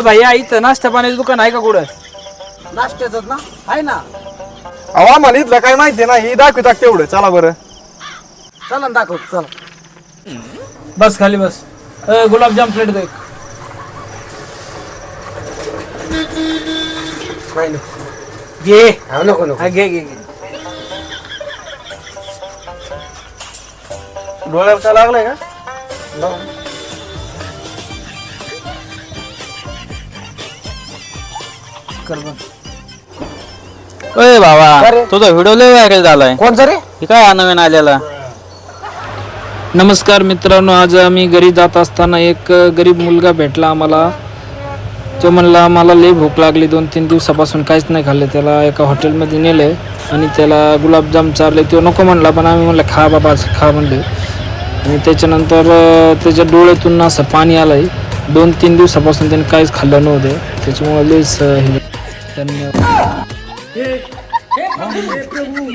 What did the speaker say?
भैया इथं नाश्ता पाण्याचं दुकान आहे का कुठं? नाश्त्याच ना आहे ना. अहो आम्हाला इथलं काय माहिती नाही, दाखवतात तेवढं. चला बरं. चला ना दाखव चला. बस खाली बस. गुलाबजाम प्लेट दे. नाही ना. घे. हा नको नको. हा घे घे घे. डोळ्याला का लागलाय का? कर बघ. अरे बाबा तुझा व्हिडिओ लय व्हायरल झालाय. कोणचा रे? हे काय हा नवीन आलेला? नमस्कार मित्रांनो, आज आम्ही घरी जात असताना एक गरीब मुलगा भेटला आम्हाला. तो म्हणला मला लई भूक लागली, 2-3 दिवसापासून काहीच नाही खाल्लं. त्याला एका हॉटेलमध्ये नेलं आणि त्याला गुलाबजाम चारले. तो नको म्हणला, पण आम्ही म्हणलं खा बाबा खा म्हणले. आणि त्याच्यानंतर त्याच्या डोळ्यातून असं पाणी आलंय. 2-3 दिवसापासून त्याने काहीच खाल्लं नव्हतं. त्याच्यामुळे लईच धन्यवाद.